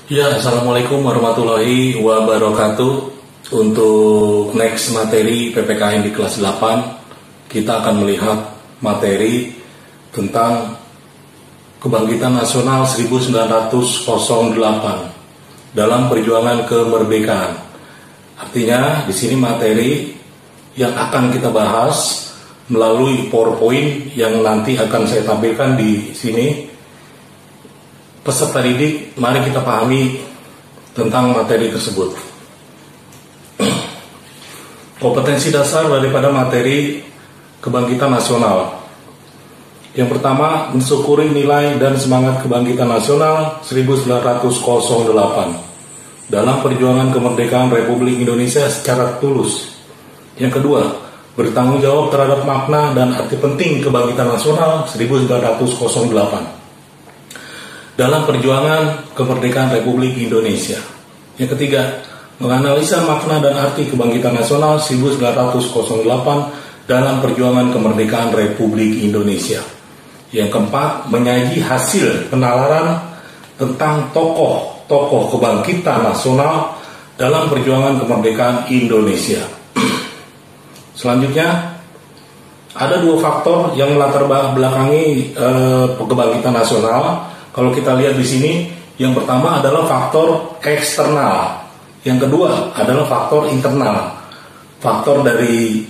Ya, Assalamualaikum warahmatullahi wabarakatuh. Untuk next materi PPKN di kelas 8, kita akan melihat materi tentang Kebangkitan Nasional 1908 dalam perjuangan kemerdekaan. Artinya di sini materi yang akan kita bahas melalui PowerPoint yang nanti akan saya tampilkan di sini. Peserta didik, mari kita pahami tentang materi tersebut. Kompetensi dasar daripada materi Kebangkitan Nasional. Yang pertama, mensyukuri nilai dan semangat Kebangkitan Nasional 1908 dalam perjuangan kemerdekaan Republik Indonesia secara tulus. Yang kedua, bertanggung jawab terhadap makna dan arti penting Kebangkitan Nasional 1908 dalam perjuangan kemerdekaan Republik Indonesia. Yang ketiga, menganalisa makna dan arti Kebangkitan Nasional 1908 dalam perjuangan kemerdekaan Republik Indonesia. Yang keempat, menyaji hasil penalaran tentang tokoh-tokoh Kebangkitan Nasional dalam perjuangan kemerdekaan Indonesia. Selanjutnya, ada dua faktor yang melatar belakangi Kebangkitan Nasional. Kalau kita lihat di sini, yang pertama adalah faktor eksternal, yang kedua adalah faktor internal, faktor dari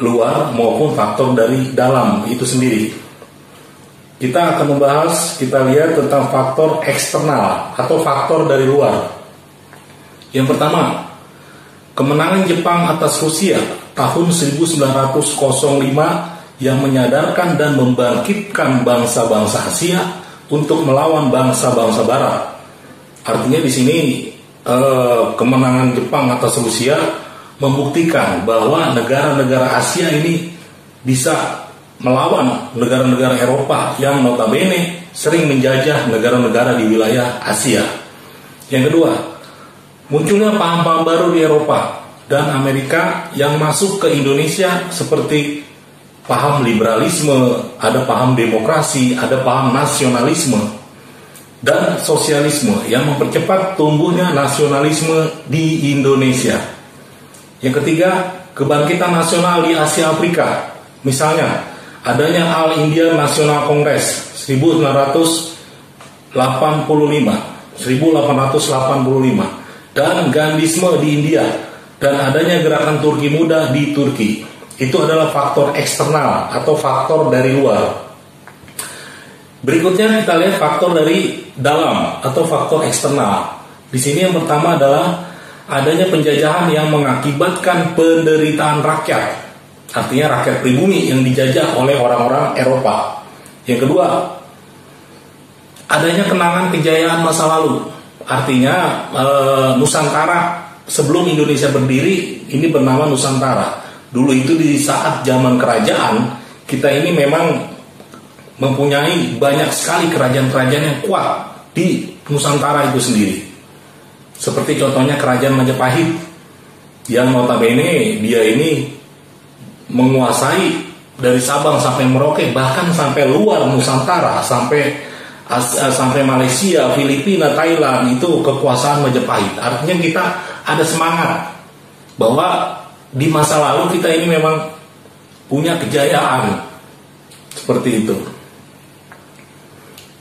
luar maupun faktor dari dalam itu sendiri. Kita akan membahas, kita lihat tentang faktor eksternal atau faktor dari luar. Yang pertama, kemenangan Jepang atas Rusia tahun 1905 yang menyadarkan dan membangkitkan bangsa-bangsa Asia untuk melawan bangsa-bangsa Barat. Artinya di sini kemenangan Jepang atas Rusia membuktikan bahwa negara-negara Asia ini bisa melawan negara-negara Eropa yang notabene sering menjajah negara-negara di wilayah Asia. Yang kedua, munculnya paham-paham baru di Eropa dan Amerika yang masuk ke Indonesia seperti paham liberalisme, ada paham demokrasi, ada paham nasionalisme dan sosialisme yang mempercepat tumbuhnya nasionalisme di Indonesia. Yang ketiga, kebangkitan nasional di Asia Afrika. Misalnya, adanya All India National Congress 1885 dan Gandhisme di India dan adanya gerakan Turki Muda di Turki. Itu adalah faktor eksternal atau faktor dari luar. Berikutnya kita lihat faktor dari dalam atau faktor eksternal. Di sini yang pertama adalah adanya penjajahan yang mengakibatkan penderitaan rakyat. Artinya rakyat pribumi yang dijajah oleh orang-orang Eropa. Yang kedua, adanya kenangan kejayaan masa lalu. Artinya Nusantara sebelum Indonesia berdiri ini bernama Nusantara. Dulu itu di saat zaman kerajaan, kita ini memang mempunyai banyak sekali kerajaan-kerajaan yang kuat di Nusantara itu sendiri. Seperti contohnya kerajaan Majapahit yang notabene dia ini menguasai dari Sabang sampai Merauke, bahkan sampai luar Nusantara, sampai Malaysia, Filipina, Thailand, itu kekuasaan Majapahit. Artinya kita ada semangat bahwa di masa lalu kita ini memang punya kejayaan seperti itu.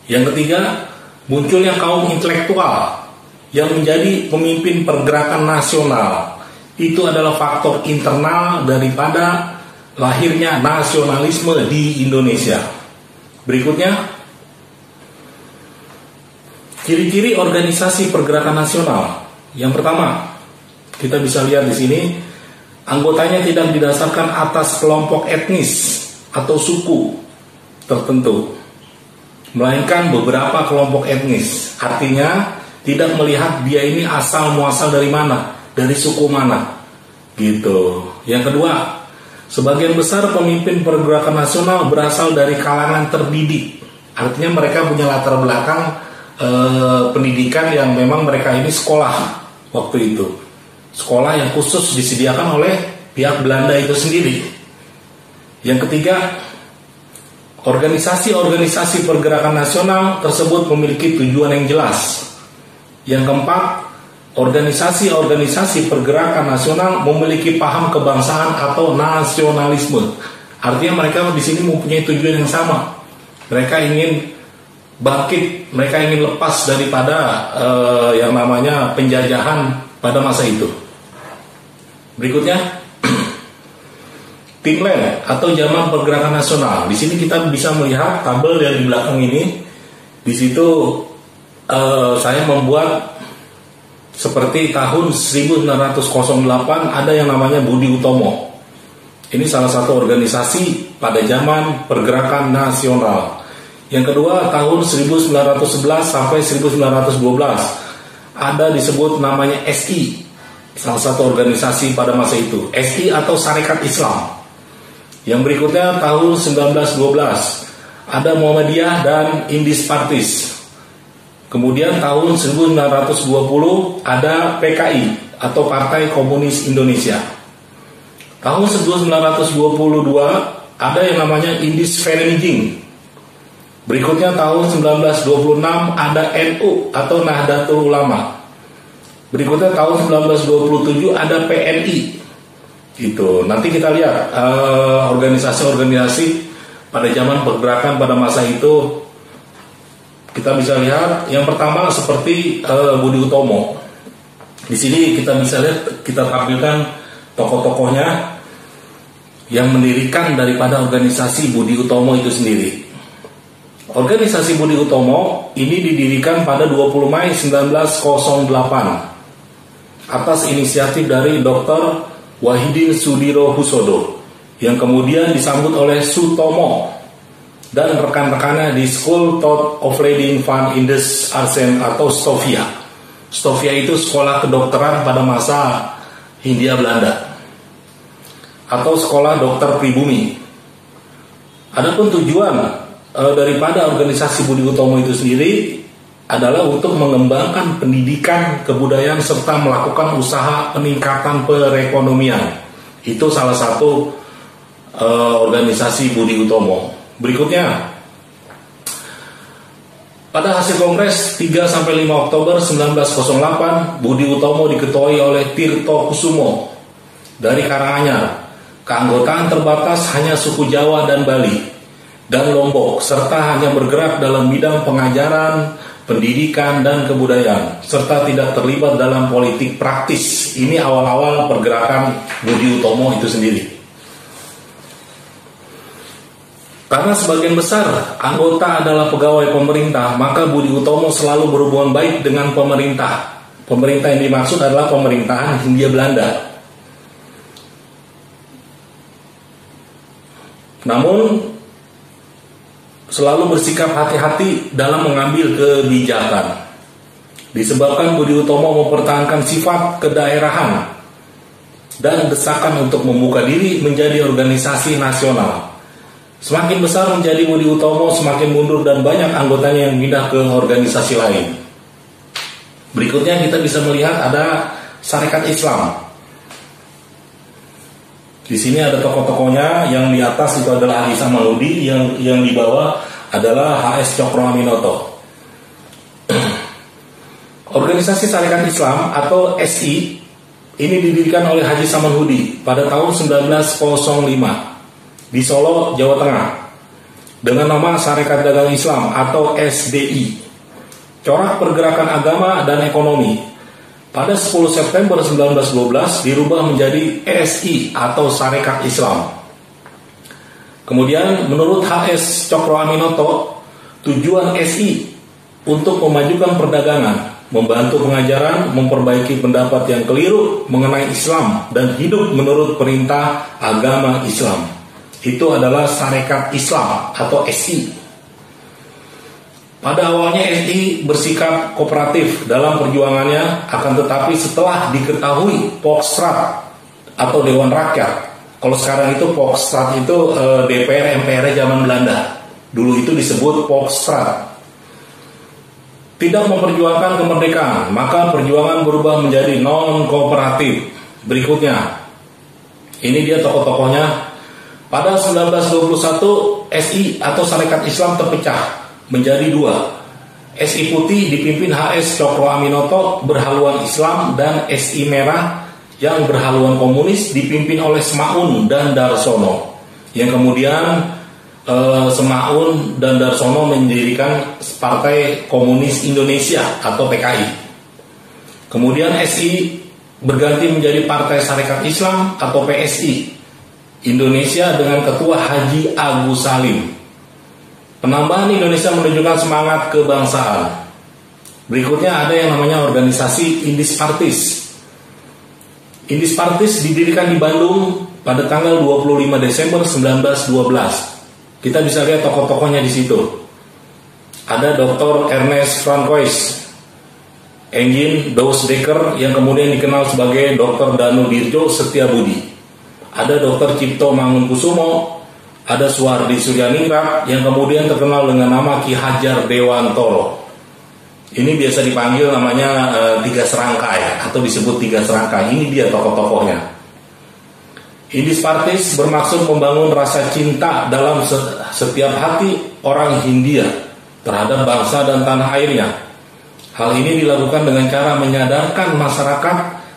Yang ketiga, munculnya kaum intelektual yang menjadi pemimpin pergerakan nasional. Itu adalah faktor internal daripada lahirnya nasionalisme di Indonesia. Berikutnya, ciri-ciri organisasi pergerakan nasional. Yang pertama, kita bisa lihat di sini, anggotanya tidak didasarkan atas kelompok etnis atau suku tertentu, melainkan beberapa kelompok etnis. Artinya tidak melihat dia ini asal muasal dari mana, dari suku mana, gitu. Yang kedua, sebagian besar pemimpin pergerakan nasional berasal dari kalangan terdidik. Artinya mereka punya latar belakang pendidikan yang memang mereka ini sekolah waktu itu. Sekolah yang khusus disediakan oleh pihak Belanda itu sendiri. Yang ketiga, organisasi-organisasi pergerakan nasional tersebut memiliki tujuan yang jelas. Yang keempat, organisasi-organisasi pergerakan nasional memiliki paham kebangsaan atau nasionalisme. Artinya mereka di sini mempunyai tujuan yang sama. Mereka ingin bangkit, mereka ingin lepas daripada yang namanya penjajahan pada masa itu. Berikutnya, Timland atau Zaman Pergerakan Nasional. Di sini kita bisa melihat tabel yang di belakang ini. Di situ saya membuat seperti tahun 1908 ada yang namanya Budi Utomo. Ini salah satu organisasi pada zaman pergerakan nasional. Yang kedua, tahun 1911 sampai 1912 ada disebut namanya SI, salah satu organisasi pada masa itu, SI atau Sarekat Islam. Yang berikutnya tahun 1912 ada Muhammadiyah dan Indis Partis. Kemudian tahun 1920 ada PKI atau Partai Komunis Indonesia. Tahun 1922 ada yang namanya Indis Vereniging. Berikutnya tahun 1926 ada NU atau Nahdlatul Ulama. Berikutnya tahun 1927 ada PNI. Gitu. Nanti kita lihat organisasi-organisasi pada zaman pergerakan pada masa itu. Kita bisa lihat yang pertama seperti Budi Utomo. Di sini kita bisa lihat, kita tampilkan tokoh-tokohnya yang mendirikan daripada organisasi Budi Utomo itu sendiri. Organisasi Budi Utomo ini didirikan pada 20 Mei 1908 atas inisiatif dari Dr. Wahidin Sudirohusodo yang kemudian disambut oleh Sutomo dan rekan-rekannya di School Thought of Leading Van Indus Arsen atau Stovia. Stovia itu sekolah kedokteran pada masa Hindia Belanda atau sekolah dokter pribumi. Adapun tujuan daripada organisasi Budi Utomo itu sendiri adalah untuk mengembangkan pendidikan, kebudayaan serta melakukan usaha peningkatan perekonomian. Itu salah satu organisasi Budi Utomo. Berikutnya, pada hasil kongres 3-5 Oktober 1908, Budi Utomo diketuai oleh Tirto Kusumo dari Karanganyar. Keanggotaan terbatas hanya suku Jawa dan Bali dan Lombok, serta hanya bergerak dalam bidang pengajaran, pendidikan, dan kebudayaan, serta tidak terlibat dalam politik praktis. Ini awal-awal pergerakan Budi Utomo itu sendiri. Karena sebagian besar anggota adalah pegawai pemerintah, maka Budi Utomo selalu berhubungan baik dengan pemerintah. Pemerintah yang dimaksud adalah pemerintahan Hindia Belanda. Namun selalu bersikap hati-hati dalam mengambil kebijakan. Disebabkan Budi Utomo mempertahankan sifat kedaerahan dan desakan untuk membuka diri menjadi organisasi nasional. Semakin besar menjadi Budi Utomo, semakin mundur dan banyak anggotanya yang pindah ke organisasi lain. Berikutnya kita bisa melihat ada Sarekat Islam. Di sini ada tokoh-tokohnya, yang di atas itu adalah Haji Samanhudi, yang di bawah adalah HS Cokro Aminoto. Organisasi Sarekat Islam atau SI ini didirikan oleh Haji Samanhudi pada tahun 1905 di Solo, Jawa Tengah dengan nama Sarekat Dagang Islam atau SDI. Corak pergerakan agama dan ekonomi. Pada 10 September 1912 dirubah menjadi SI atau Sarekat Islam. Kemudian menurut HS Cokro Aminoto, tujuan SI untuk memajukan perdagangan, membantu pengajaran, memperbaiki pendapat yang keliru mengenai Islam dan hidup menurut perintah agama Islam. Itu adalah Sarekat Islam atau SI. Pada awalnya SI bersikap kooperatif dalam perjuangannya, akan tetapi setelah diketahui Pokstrat atau Dewan Rakyat, kalau sekarang itu Pokstrat itu DPR MPR zaman Belanda, dulu itu disebut Pokstrat, tidak memperjuangkan kemerdekaan, maka perjuangan berubah menjadi non-kooperatif. Berikutnya, ini dia tokoh-tokohnya. Pada 1921 SI atau Sarekat Islam terpecah menjadi dua, SI Putih dipimpin HS Cokro Aminoto berhaluan Islam, dan SI Merah yang berhaluan komunis dipimpin oleh Semaun dan Darsono, yang kemudian Semaun dan Darsono mendirikan Partai Komunis Indonesia atau PKI. Kemudian SI berganti menjadi Partai Sarekat Islam atau PSI Indonesia dengan Ketua Haji Agus Salim. Penambahan Indonesia menunjukkan semangat kebangsaan. Berikutnya ada yang namanya organisasi Indis Partis. Indis Partis didirikan di Bandung pada tanggal 25 Desember 1912. Kita bisa lihat tokoh-tokohnya di situ. Ada Dr. Ernest Francois, Engin Dausdeker yang kemudian dikenal sebagai Dr. Danu Dirjo Setiabudi. Ada Dr. Cipto Mangunkusumo, ada Suwardi Suryaningrat yang kemudian terkenal dengan nama Ki Hajar Dewantoro. Ini biasa dipanggil namanya tiga serangkai atau disebut tiga serangkai. Ini dia tokoh-tokohnya. Indis Partis bermaksud membangun rasa cinta dalam setiap hati orang Hindia terhadap bangsa dan tanah airnya. Hal ini dilakukan dengan cara menyadarkan masyarakat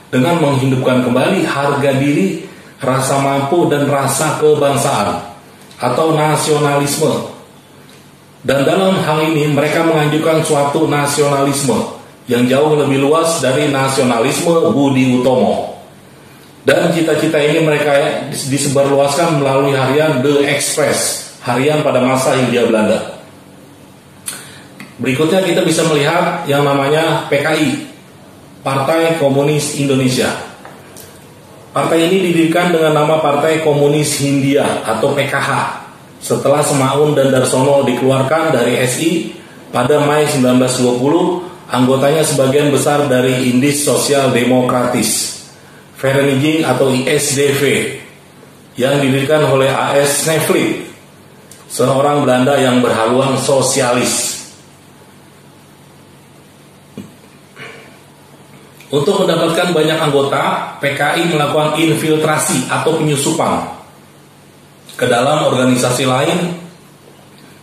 dengan menghidupkan kembali harga diri, rasa mampu, dan rasa kebangsaan atau nasionalisme. Dan dalam hal ini mereka menganjurkan suatu nasionalisme yang jauh lebih luas dari nasionalisme Budi Utomo. Dan cita-cita ini mereka disebarluaskan melalui harian The Express, harian pada masa Hindia Belanda. Berikutnya kita bisa melihat yang namanya PKI, Partai Komunis Indonesia. Partai ini didirikan dengan nama Partai Komunis Hindia atau PKH setelah Semaun dan Darsono dikeluarkan dari SI pada Mei 1920. Anggotanya sebagian besar dari Indis Sosial Demokratis Vereniging atau ISDV yang didirikan oleh A.S. Snevely, seorang Belanda yang berhaluan sosialis. Untuk mendapatkan banyak anggota, PKI melakukan infiltrasi atau penyusupan ke dalam organisasi lain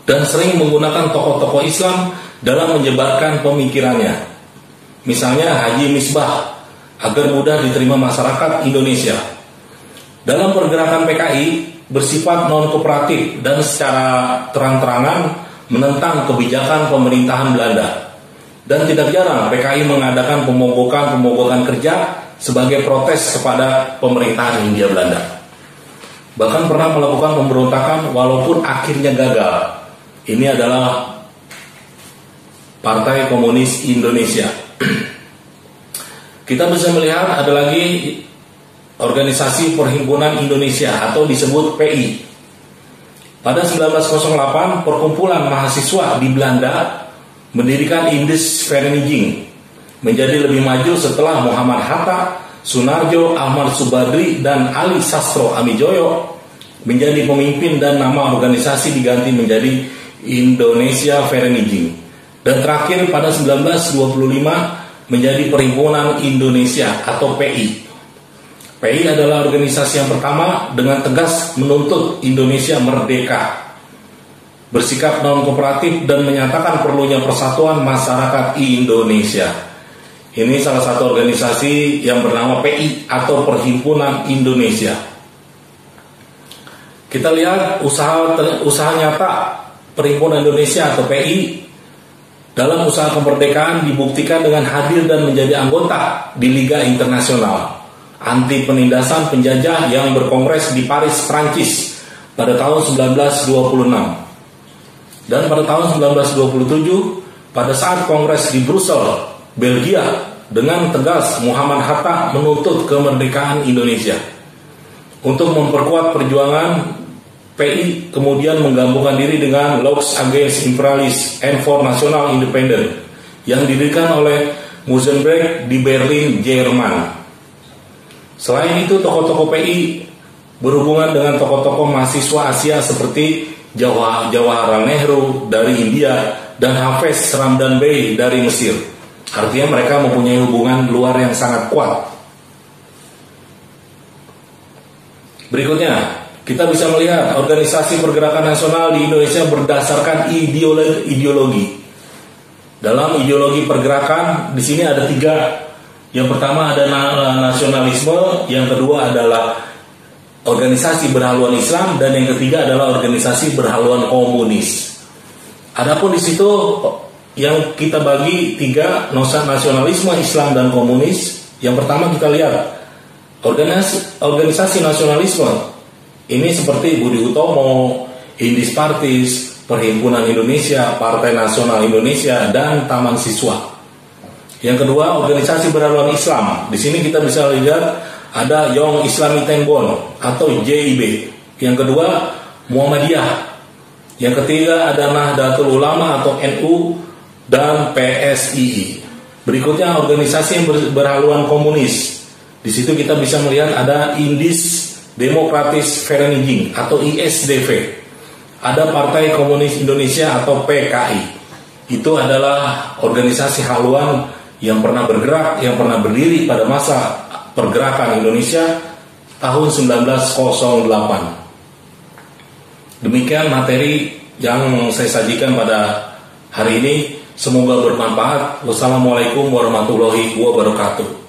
dan sering menggunakan tokoh-tokoh Islam dalam menyebarkan pemikirannya. Misalnya Haji Misbah, agar mudah diterima masyarakat Indonesia. Dalam pergerakan PKI bersifat non-kooperatif dan secara terang-terangan menentang kebijakan pemerintahan Belanda. Dan tidak jarang PKI mengadakan pemogokan kerja sebagai protes kepada pemerintahan Hindia Belanda. Bahkan pernah melakukan pemberontakan walaupun akhirnya gagal. Ini adalah Partai Komunis Indonesia. Kita bisa melihat ada lagi Organisasi Perhimpunan Indonesia atau disebut PI. Pada 1908, perkumpulan mahasiswa di Belanda mendirikan Indis Vereniging menjadi lebih maju setelah Muhammad Hatta, Sunarjo, Ahmad Subadri, dan Ali Sastro Amijoyo menjadi pemimpin dan nama organisasi diganti menjadi Indonesia Vereniging. Dan terakhir pada 1925 menjadi Perhimpunan Indonesia atau PI. PI adalah organisasi yang pertama dengan tegas menuntut Indonesia merdeka, bersikap non-kooperatif, dan menyatakan perlunya persatuan masyarakat Indonesia. Ini salah satu organisasi yang bernama PI atau Perhimpunan Indonesia. Kita lihat usaha nyata Perhimpunan Indonesia atau PI dalam usaha kemerdekaan dibuktikan dengan hadir dan menjadi anggota di Liga Internasional Anti Penindasan Penjajah yang berkongres di Paris, Prancis pada tahun 1926. Dan pada tahun 1927, pada saat kongres di Brussels, Belgia, dengan tegas Muhammad Hatta menuntut kemerdekaan Indonesia. Untuk memperkuat perjuangan, PI kemudian menggabungkan diri dengan Lux Against Imperialists and for National Independence yang didirikan oleh Musenberg di Berlin, Jerman. Selain itu, tokoh-tokoh PI berhubungan dengan tokoh-tokoh mahasiswa Asia seperti Jawaharlal Nehru dari India dan Hafez Ramdan Bey dari Mesir. Artinya mereka mempunyai hubungan luar yang sangat kuat. Berikutnya, kita bisa melihat organisasi pergerakan nasional di Indonesia berdasarkan ideologi. Dalam ideologi pergerakan di sini ada 3. Yang pertama ada nasionalisme, yang kedua adalah organisasi berhaluan Islam, dan yang ketiga adalah organisasi berhaluan komunis. Adapun di situ yang kita bagi 3, nasionalisme, Islam, dan komunis. Yang pertama kita lihat organisasi nasionalisme. Ini seperti Budi Utomo, Indis Partis, Perhimpunan Indonesia, Partai Nasional Indonesia, dan Taman Siswa. Yang kedua, organisasi berhaluan Islam. Di sini kita bisa lihat ada Young Islamic Tengbon atau JIB. Yang kedua, Muhammadiyah. Yang ketiga ada Nahdlatul Ulama atau NU dan PSII. Berikutnya organisasi yang berhaluan komunis. Di situ kita bisa melihat ada Indis Demokratis Vereniging atau ISDV. Ada Partai Komunis Indonesia atau PKI. Itu adalah organisasi haluan yang pernah bergerak, yang pernah berdiri pada masa pergerakan Indonesia tahun 1908. Demikian materi yang saya sajikan pada hari ini. Semoga bermanfaat. Wassalamualaikum warahmatullahi wabarakatuh.